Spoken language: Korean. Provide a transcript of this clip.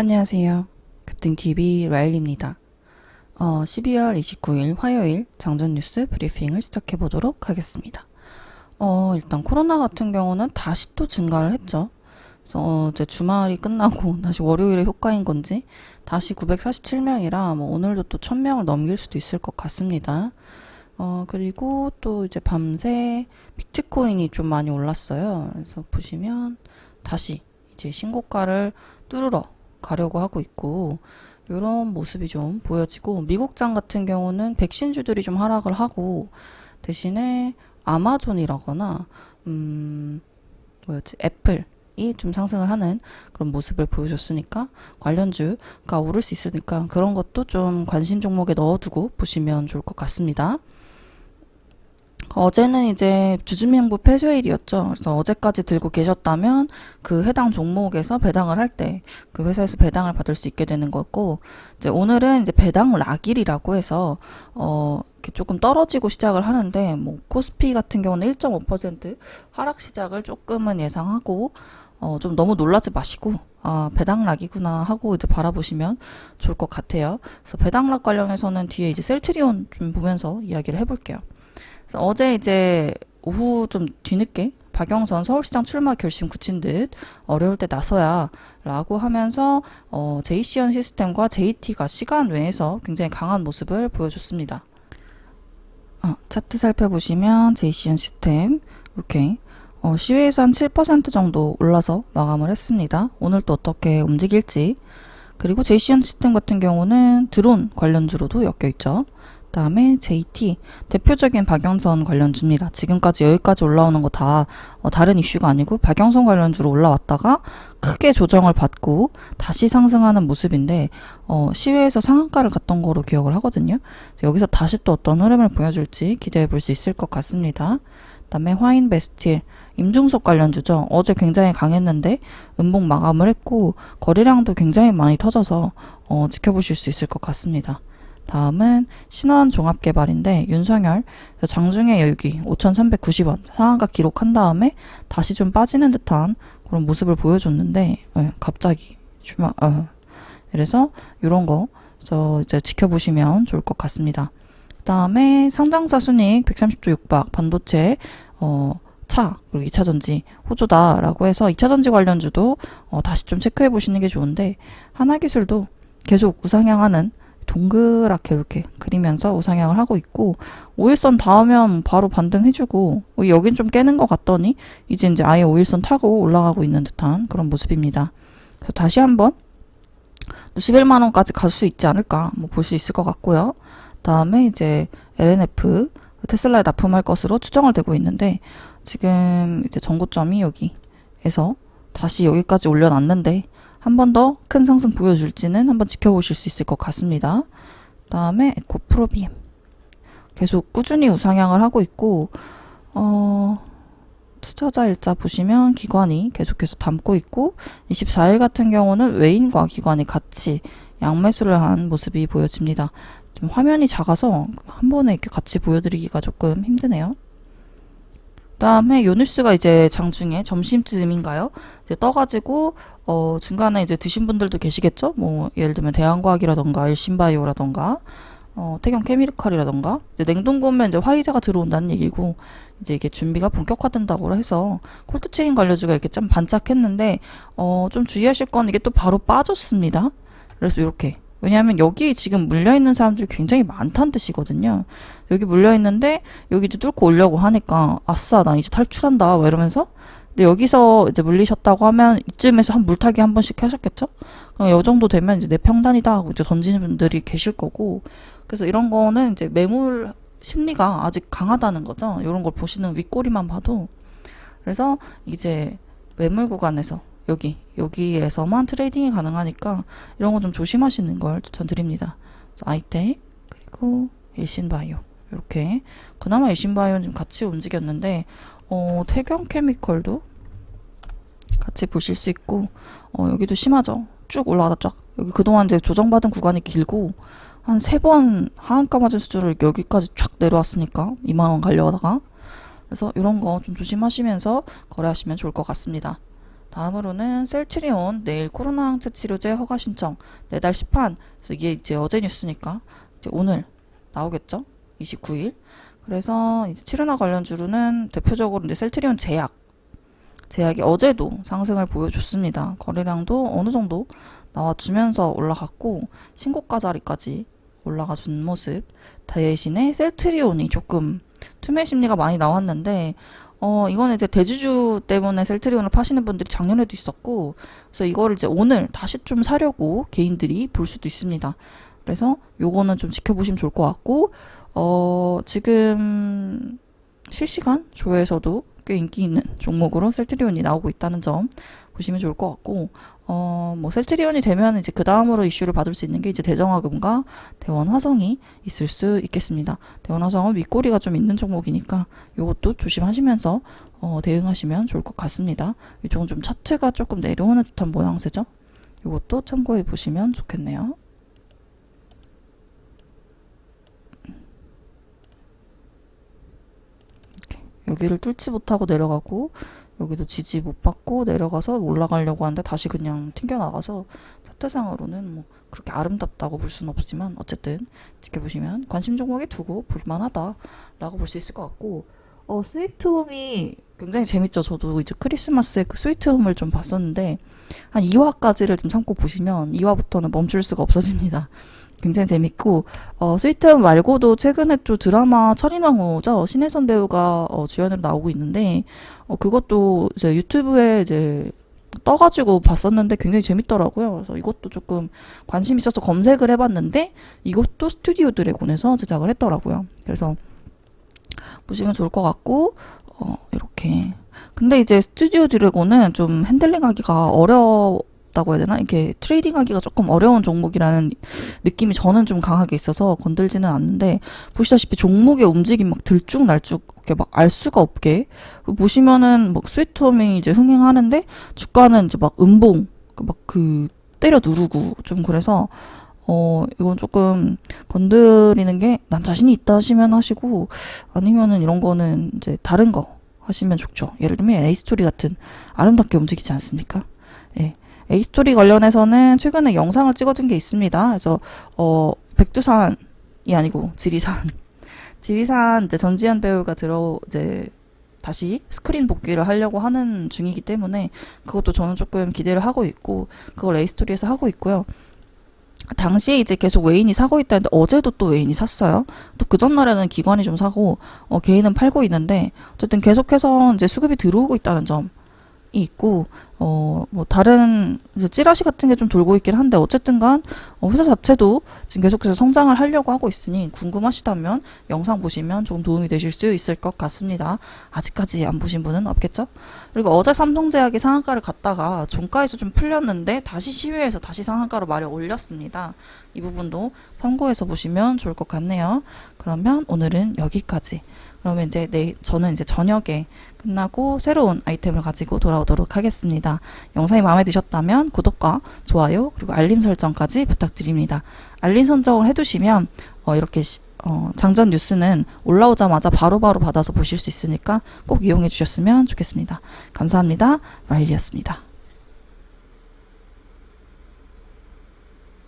안녕하세요. 급등TV 라일입니다. 12월 29일 화요일 장전 뉴스 브리핑을 시작해 보도록 하겠습니다. 일단 코로나 같은 경우는 다시 또 증가를 했죠. 그래서 이제 주말이 끝나고 다시 월요일의 효과인 건지 다시 947명이라 뭐 오늘도 또 1000명을 넘길 수도 있을 것 같습니다. 그리고 또 이제 밤새 비트코인이 좀 많이 올랐어요. 그래서 보시면 다시 이제 신고가를 뚫으러 가려고 하고 있고, 이런 모습이 좀 보여지고, 미국장 같은 경우는 백신주들이 좀 하락을 하고, 대신에 아마존이라거나 애플이 좀 상승을 하는 그런 모습을 보여줬으니까 관련주가 오를 수 있으니까 그런 것도 좀 관심 종목에 넣어두고 보시면 좋을 것 같습니다. 어제는 이제 주주명부 폐쇄일이었죠. 그래서 어제까지 들고 계셨다면 그 해당 종목에서 배당을 할 때 그 회사에서 배당을 받을 수 있게 되는 거고, 이제 오늘은 이제 배당 락일이라고 해서 이렇게 조금 떨어지고 시작을 하는데, 뭐 코스피 같은 경우는 1.5% 하락 시작을 조금은 예상하고, 좀 너무 놀라지 마시고 배당 락이구나 하고 이제 바라보시면 좋을 것 같아요. 그래서 배당 락 관련해서는 뒤에 이제 셀트리온 좀 보면서 이야기를 해볼게요. 그래서 어제 이제 오후 좀 뒤늦게 박영선 서울시장 출마 결심 굳힌 듯 어려울 때 나서야 라고 하면서 JCN 시스템과 JT가 시간 외에서 굉장히 강한 모습을 보여줬습니다. 차트 살펴보시면 JCN 시스템 이렇게 시외에서 한 7% 정도 올라서 마감을 했습니다. 오늘 또 어떻게 움직일지. 그리고 JCN 시스템 같은 경우는 드론 관련주로도 엮여있죠. 다음에 JT 대표적인 박영선 관련주입니다. 지금까지 여기까지 올라오는 거 다 다른 이슈가 아니고 박영선 관련주로 올라왔다가 크게 조정을 받고 다시 상승하는 모습인데 시외에서 상한가를 갔던 거로 기억을 하거든요. 여기서 다시 또 어떤 흐름을 보여줄지 기대해 볼 수 있을 것 같습니다. 그다음에 화인베스틸 임중석 관련주죠. 어제 굉장히 강했는데 음봉 마감을 했고 거래량도 굉장히 많이 터져서 지켜보실 수 있을 것 같습니다. 다음은 신원종합개발인데 윤석열 장중에 여기 5,390원 상한가 기록한 다음에 다시 좀 빠지는 듯한 그런 모습을 보여줬는데 갑자기 그래서 이런 거 이제 지켜보시면 좋을 것 같습니다. 다음에 상장사 순이익 130조 육박 반도체 그리고 2차전지 호조다라고 해서 2차전지 관련주도 다시 좀 체크해 보시는 게 좋은데, 하나기술도 계속 우상향하는 동그랗게 이렇게 그리면서 우상향을 하고 있고, 5일선 닿으면 바로 반등해주고 여긴 좀 깨는 것 같더니 이제 아예 5일선 타고 올라가고 있는 듯한 그런 모습입니다. 그래서 다시 한번 11만원까지 갈 수 있지 않을까 볼 수 있을 것 같고요. 다음에 이제 LNF 테슬라에 납품할 것으로 추정을 되고 있는데, 지금 이제 전고점이 여기에서 다시 여기까지 올려놨는데 한 번 더 큰 상승 보여줄지는 한번 지켜보실 수 있을 것 같습니다. 다음에 에코프로비엠 계속 꾸준히 우상향을 하고 있고, 투자자 일자 보시면 기관이 계속해서 담고 있고, 24일 같은 경우는 외인과 기관이 같이 양매수를 한 모습이 보여집니다. 좀 화면이 작아서 한 번에 이렇게 같이 보여드리기가 조금 힘드네요. 그다음에 요 뉴스가 이제 장중에 점심쯤인가요? 이제 떠가지고 중간에 이제 드신 분들도 계시겠죠? 뭐 예를 들면 대한과학이라던가 일신바이오라던가 태경 케미칼이라던가 이제 냉동고 오면 이제 화이자가 들어온다는 얘기고, 이제 이게 준비가 본격화된다고 해서 콜드체인 관련주가 이렇게 좀 반짝했는데 좀 주의하실 건 이게 또 바로 빠졌습니다. 그래서 이렇게, 왜냐하면 여기 지금 물려있는 사람들이 굉장히 많다는 뜻이거든요. 여기 물려있는데 여기도 뚫고 오려고 하니까 아싸 나 이제 탈출한다 이러면서, 근데 여기서 이제 물리셨다고 하면 이쯤에서 한 물타기 한 번씩 하셨겠죠? 그럼 이 정도 되면 이제 내 평단이다 하고 이제 던지는 분들이 계실 거고, 그래서 이런 거는 이제 매물 심리가 아직 강하다는 거죠. 이런 걸 보시는 윗꼬리만 봐도. 그래서 이제 매물 구간에서 여기에서만 트레이딩이 가능하니까 이런 거 좀 조심하시는 걸 추천드립니다. 아이텍 그리고 일신바이오 이렇게, 그나마 일신바이오는 좀 같이 움직였는데 태경케미컬도 같이 보실 수 있고, 여기도 심하죠. 쭉 올라가다 쫙 여기 그동안 이제 조정받은 구간이 길고 한 3번 하한가 맞은 수준을 여기까지 쫙 내려왔으니까 2만원 가려다가, 그래서 이런 거 좀 조심하시면서 거래하시면 좋을 것 같습니다. 다음으로는 셀트리온 내일 코로나 항체 치료제 허가 신청 4달 시판. 그래서 이게 이제 어제 뉴스니까 이제 오늘 나오겠죠? 29일. 그래서 이제 치료나 관련주로는 대표적으로 이제 셀트리온 제약이 어제도 상승을 보여줬습니다. 거래량도 어느 정도 나와주면서 올라갔고 신고가 자리까지 올라가 준 모습. 대신에 셀트리온이 조금 투매 심리가 많이 나왔는데 이거는 이제 대주주 때문에 셀트리온을 파시는 분들이 작년에도 있었고, 그래서 이거를 이제 오늘 다시 좀 사려고 개인들이 볼 수도 있습니다. 그래서 요거는 좀 지켜보시면 좋을 것 같고, 지금 실시간 조회에서도 꽤 인기 있는 종목으로 셀트리온이 나오고 있다는 점 보시면 좋을 것 같고, 뭐 셀트리온이 되면 이제 그 다음으로 이슈를 받을 수 있는 게 이제 대정화금과 대원화성이 있을 수 있겠습니다. 대원화성은 윗꼬리가 좀 있는 종목이니까 요것도 조심하시면서 대응하시면 좋을 것 같습니다. 이쪽은 좀 차트가 조금 내려오는 듯한 모양새죠. 요것도 참고해 보시면 좋겠네요. 여기를 뚫지 못하고 내려가고 여기도 지지 못 받고 내려가서 올라가려고 하는데 다시 그냥 튕겨나가서 차트상으로는 뭐 그렇게 아름답다고 볼 수는 없지만 어쨌든 지켜보시면 관심 종목에 두고 볼만하다라고 볼 수 있을 것 같고, 스위트홈이 굉장히 재밌죠. 저도 이제 크리스마스에 그 스위트홈을 좀 봤었는데 한 2화까지를 좀 참고 보시면 2화부터는 멈출 수가 없어집니다. 굉장히 재밌고, 스위트홈 말고도 최근에 또 드라마 철인왕후죠. 신혜선 배우가 주연으로 나오고 있는데, 그것도 이제 유튜브에 이제 떠가지고 봤었는데 굉장히 재밌더라고요. 그래서 이것도 조금 관심 있어서 검색을 해봤는데, 이것도 스튜디오 드래곤에서 제작을 했더라고요. 그래서 보시면 좋을 것 같고, 이렇게. 근데 이제 스튜디오 드래곤은 좀 핸들링하기가 어렵다고 해야 되나? 이렇게 트레이딩하기가 조금 어려운 종목이라는 느낌이 저는 좀 강하게 있어서 건들지는 않는데, 보시다시피 종목의 움직임 막 들쭉날쭉 이렇게 막 알 수가 없게 보시면은 뭐 스위트홈이 이제 흥행하는데 주가는 이제 막 음봉 막 그 때려 누르고 좀 그래서 이건 조금 건드리는 게 난 자신이 있다 하시면 하시고, 아니면은 이런 거는 이제 다른 거 하시면 좋죠. 예를 들면 A스토리 같은 아름답게 움직이지 않습니까? 예. A스토리 관련해서는 최근에 영상을 찍어준 게 있습니다. 그래서 백두산이 아니고 지리산 이제 전지현 배우가 이제 다시 스크린 복귀를 하려고 하는 중이기 때문에 그것도 저는 조금 기대를 하고 있고, 그걸 A스토리에서 하고 있고요. 당시에 이제 계속 외인이 사고 있다는데 어제도 또 외인이 샀어요. 또 그 전날에는 기관이 좀 사고 개인은 팔고 있는데 어쨌든 계속해서 이제 수급이 들어오고 있다는 점이 있고, 뭐 다른 이제 찌라시 같은 게 좀 돌고 있긴 한데 어쨌든 간 회사 자체도 지금 계속해서 성장을 하려고 하고 있으니 궁금하시다면 영상 보시면 조금 도움이 되실 수 있을 것 같습니다. 아직까지 안 보신 분은 없겠죠? 그리고 어제 삼성제약이 상한가를 갔다가 종가에서 좀 풀렸는데 다시 시외에서 다시 상한가로 말이 올렸습니다. 이 부분도 참고해서 보시면 좋을 것 같네요. 그러면 오늘은 여기까지. 그러면 이제 저는 이제 저녁에 끝나고 새로운 아이템을 가지고 돌아오도록 하겠습니다. 영상이 마음에 드셨다면 구독과 좋아요 그리고 알림 설정까지 부탁드립니다. 알림 설정을 해두시면 이렇게 장전 뉴스는 올라오자마자 바로바로 받아서 보실 수 있으니까 꼭 이용해 주셨으면 좋겠습니다. 감사합니다. 마일리였습니다.